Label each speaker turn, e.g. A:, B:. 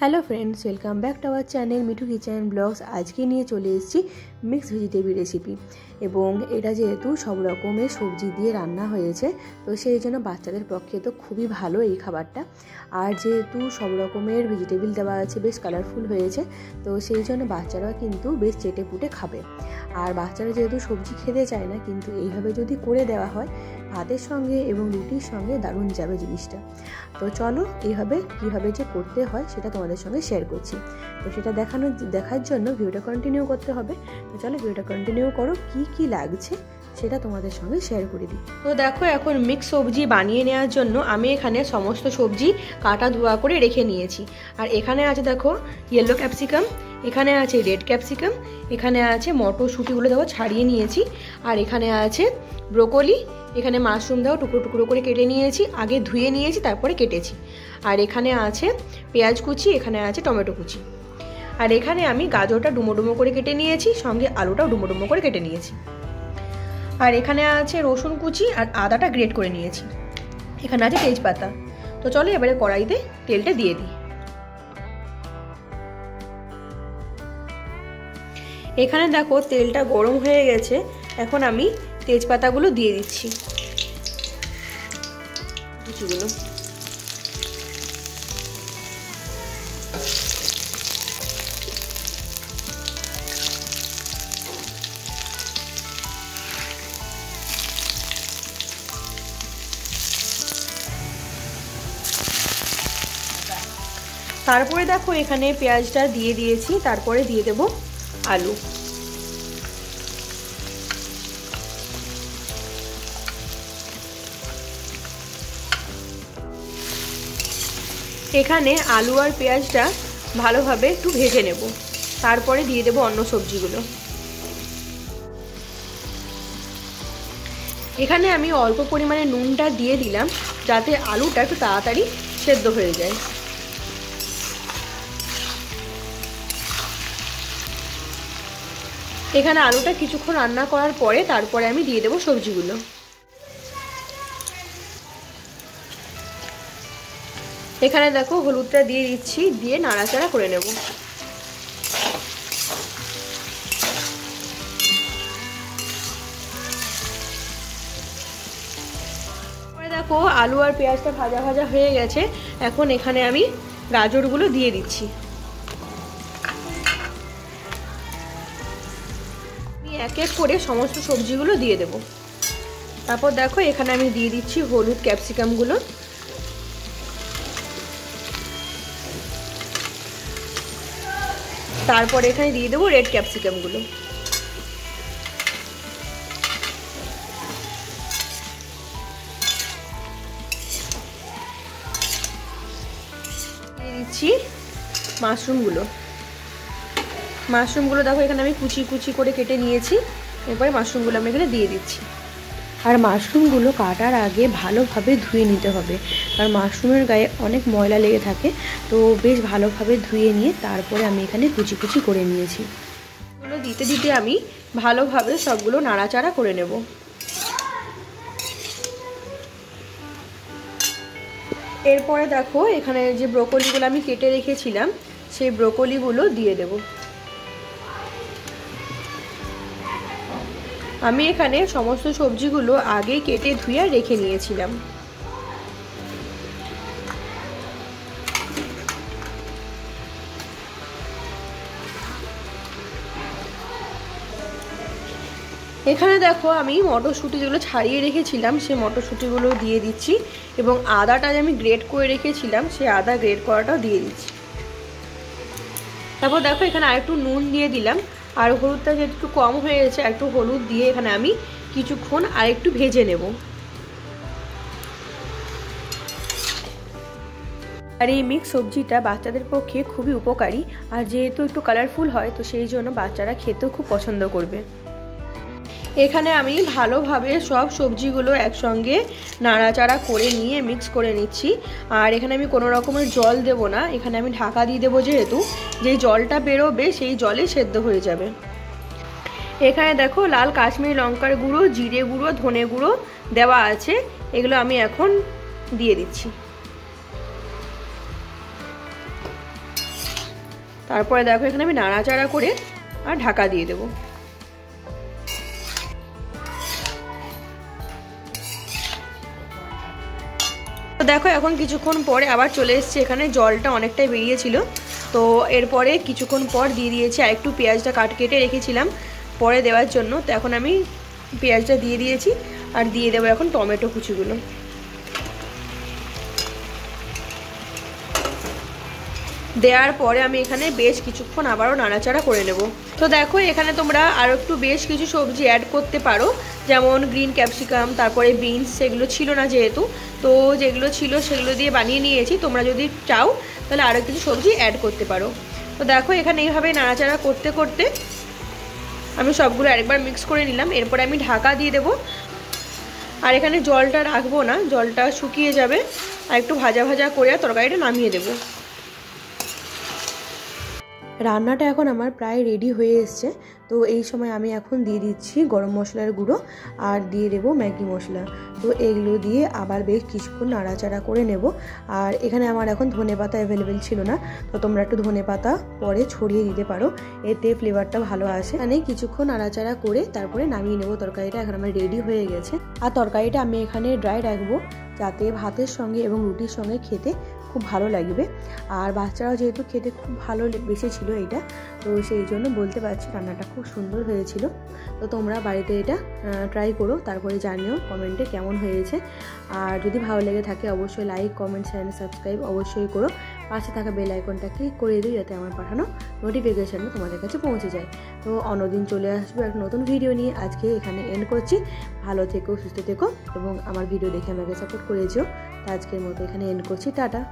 A: Hello friends, welcome back to our channel Mithu kitchen vlogs. आज के निये चले एसेছি मिक्स भेजिटेबल रेसिपि এবং এটা যেহেতু সব রকমের সবজি দিয়ে রান্না হয়েছে তো সেই জন্য বাচ্চাদের পক্ষে তো খুবই ভালো এই খাবারটা। আর যেহেতু সব রকমের ভেজিটেবল দেওয়া আছে, বেশ কালারফুল হয়েছে, তো সেই জন্য বাচ্চারা কিন্তু বেশ চেটে পুটে খাবে। আর বাচ্চারা যেহেতু সবজি খেতে চায় না, কিন্তু এইভাবে যদি করে দেওয়া হয় ভাতের সঙ্গে এবং রুটির সঙ্গে দারুণ যাবে জিনিসটা। তো চলো এইভাবে কীভাবে যে করতে হয় সেটা তোমাদের সঙ্গে শেয়ার করছি। তো সেটা দেখার জন্য ভিডিওটা কন্টিনিউ করতে হবে। তো চলো ভিডিওটা কন্টিনিউ করো, কি লাগছে সেটা তোমাদের সঙ্গে শেয়ার করে দিই। তো দেখো, এখন মিক্স সবজি বানিয়ে নেওয়ার জন্য আমি এখানে সমস্ত সবজি কাটা ধোয়া করে রেখে নিয়েছি। আর এখানে আছে দেখো ইয়েলো ক্যাপসিকাম, এখানে আছে রেড ক্যাপসিকাম, এখানে আছে মটরশুঁটিগুলো দেখো ছাড়িয়ে নিয়েছি, আর এখানে আছে ব্রোকলি, এখানে মাশরুম দাও টুকরো টুকরো করে কেটে নিয়েছি, আগে ধুয়ে নিয়েছি তারপরে কেটেছি। আর এখানে আছে পেঁয়াজ কুচি, এখানে আছে টমেটো কুচি, আর এখানে আমি গাজরটা ডুমো ডুমো করে কেটে নিয়েছি, সঙ্গে আলুটাও ডুমো ডুমো করে কেটে নিয়েছি। আর এখানে আছে রসুন কুচি আর আদাটা গ্রেট করে নিয়েছি, এখানে আছে তেজপাতা। তো চলো এবারে কড়াইতে তেলটা দিয়ে দিই। এখানে দেখো তেলটা গরম হয়ে গেছে, এখন আমি তেজপাতাগুলো দিয়ে দিচ্ছি কুচিগুলো। তারপরে দেখো এখানে পেঁয়াজটা দিয়ে দিয়েছি, তারপরে দিয়ে দেব আলু। এখানে আলু আর পেঁয়াজটা ভালোভাবে একটু ভেজে নেব, তারপরে দিয়ে দেব অন্য সবজিগুলো। এখানে আমি অল্প পরিমাণে নুনটা দিয়ে দিলাম যাতে আলুটা একটু তাড়াতাড়ি সেদ্ধ হয়ে যায়। এখানে আলুটা কিছুক্ষণ রান্না করার পরে তারপরে আমি দিয়ে দেব সবজিগুলো। এখানে দেখো হলুদটা দিয়ে দিচ্ছি, দিয়ে নাড়াচাড়া করে নেব। দেখো আলু আর পেঁয়াজটা ভাজা ভাজা হয়ে গেছে, এখন এখানে আমি গাজরগুলো দিয়ে দিচ্ছি। আমি এক এক করে সমস্ত সবজিগুলো দিয়ে দেব। তারপর দেখো এখানে আমি দিয়ে দিচ্ছি হলুদ ক্যাপসিকামগুলো, তারপর এখানে দিয়ে দেবো রেড ক্যাপসিকামগুলো। দিয়ে দিচ্ছি মাশরুমগুলো। দেখো এখানে আমি কুচি কুচি করে কেটে নিয়েছি, এরপরে মাশরুমগুলো আমি এখানে দিয়ে দিচ্ছি। আর মাশরুমগুলো কাটার আগে ভালোভাবে ধুয়ে নিতে হবে, কারণ মাশরুমের গায়ে অনেক ময়লা লেগে থাকে, তো বেশ ভালোভাবে ধুয়ে নিয়ে তারপরে আমি এখানে কুচি কুচি করে নিয়েছি। এগুলো দিতে দিতে আমি ভালোভাবে সবগুলো নাড়াচাড়া করে নেব। এরপরে দেখো এখানে যে ব্রোকলিগুলো আমি কেটে রেখেছিলাম সেই ব্রোকলিগুলো দিয়ে দেব। আমি এখানে সমস্ত সবজিগুলো আগে কেটে ধুয়ে রেখে নিয়েছিলাম। এখানে দেখো আমি মটরশুঁটি যেগুলো ছাড়িয়ে রেখেছিলাম সেই মটরশুঁটিগুলো দিয়ে দিচ্ছি, এবং আদাটা আমি গ্রেট করে রেখেছিলাম সেই আদা গ্রেট করাটাও দিয়ে দিচ্ছি। তারপর দেখো এখানে আরেকটু নুন দিয়ে দিলাম, আর হলুদটা যেহেতু একটু কম হয়ে গেছে একটু হলুদ দিয়ে এখানে আমি কিছুক্ষণ আরেকটু ভেজে নেব। আর এই মিক্স সবজিটা বাচ্চাদের পক্ষে খুবই উপকারী, আর যেহেতু একটু কালারফুল হয় তো সেই জন্য বাচ্চারা খেতেও খুব পছন্দ করবে। এখানে আমি ভালোভাবে সব সবজিগুলো একসঙ্গে নাড়াচাড়া করে নিয়ে মিক্স করে নিচ্ছি। আর এখানে আমি কোনো রকমের জল দেব না, এখানে আমি ঢাকা দিয়ে দেবো, যেহেতু যেই জলটা বেরোবে সেই জলে সেদ্ধ হয়ে যাবে। এখানে দেখো লাল কাশ্মীরি লঙ্কার গুঁড়ো, জিরে গুঁড়ো, ধনে গুঁড়ো দেওয়া আছে, এগুলো আমি এখন দিয়ে দিচ্ছি। তারপরে দেখো এখানে আমি নাড়াচাড়া করে আর ঢাকা দিয়ে দেবো। তো দেখো এখন কিছুক্ষণ পরে আবার চলে এসেছে, এখানে জলটা অনেকটাই বেরিয়েছিল। তো এরপরে কিছুক্ষণ পর দিয়ে দিয়েছি আর একটু পেঁয়াজটা কেটে রেখেছিলাম পরে দেওয়ার জন্য। তো এখন আমি পেঁয়াজটা দিয়ে দিয়েছি আর দিয়ে দেবো এখন টমেটো কুচিগুলো। দেওয়ার পরে আমি এখানে বেশ কিছুক্ষণ আবারও নাড়াচাড়া করে নেব। তো দেখো এখানে তোমরা আরও একটু বেশ কিছু সবজি অ্যাড করতে পারো, যেমন গ্রিন ক্যাপসিকাম, তারপরে বিনস, সেগুলো ছিল না যেহেতু, তো যেগুলো ছিল সেগুলো দিয়ে বানিয়ে নিয়েছি। তোমরা যদি চাও তাহলে আরও কিছু সবজি অ্যাড করতে পারো। তো দেখো এখানে এইভাবে নাড়াচাড়া করতে করতে আমি সবগুলো আরেকবার মিক্স করে নিলাম। এরপরে আমি ঢাকা দিয়ে দেবো আর এখানে জলটা রাখবো না, জলটা শুকিয়ে যাবে আর একটু ভাজা ভাজা করে আর তরকারিটা নামিয়ে দেবো। রান্নাটা এখন আমার প্রায় রেডি হয়ে এসছে। তো এই সময় আমি এখন দিয়ে দিচ্ছি গরম মশলার গুঁড়ো আর দিয়ে দেবো ম্যাগি মশলা। তো এগুলো দিয়ে আবার বেশ কিছুক্ষণ নাড়াচাড়া করে নেব। আর এখানে আমার এখন ধনেপাতা অ্যাভেলেবেল ছিল না, তো তোমরা একটু ধনেপাতা পরে ছড়িয়ে দিতে পারো, এতে ফ্লেভারটা ভালো আসে। মানে কিছুক্ষণ নাড়াচাড়া করে তারপরে নামিয়ে নেব। তরকারিটা এখন আমার রেডি হয়ে গেছে। আর তরকারিটা আমি এখানে ড্রাই রাখবো যাতে ভাতের সঙ্গে এবং রুটির সঙ্গে খেতে খুব ভালো লাগবে। আর বাচ্চারাও যেহেতু খেতে খুব ভালো বেসেছিল এইটা, তো সেই জন্য বলতে পারছি রান্নাটা খুব সুন্দর হয়েছিল। তো তোমরা বাড়িতে এটা ট্রাই করো, তারপরে জানিও কমেন্টে কেমন হয়েছে। আর যদি ভালো লেগে থাকে অবশ্যই লাইক, কমেন্ট, চ্যানেল সাবস্ক্রাইব অবশ্যই করো। পাশে থাকা বেল আইকনটা ক্লিক করে দিও যাতে আমার পাঠানো নোটিফিকেশানটা তোমাদের কাছে পৌঁছে যায়। তো অন্যদিন চলে আসবো একটা নতুন ভিডিও নিয়ে। আজকে এখানে এন্ড করছি। ভালো থেকো, সুস্থ থেকো এবং আমার ভিডিও দেখে আমাকে সাপোর্ট করে যেও। তো আজকের মতো এখানে এন্ড করছি। টাটা।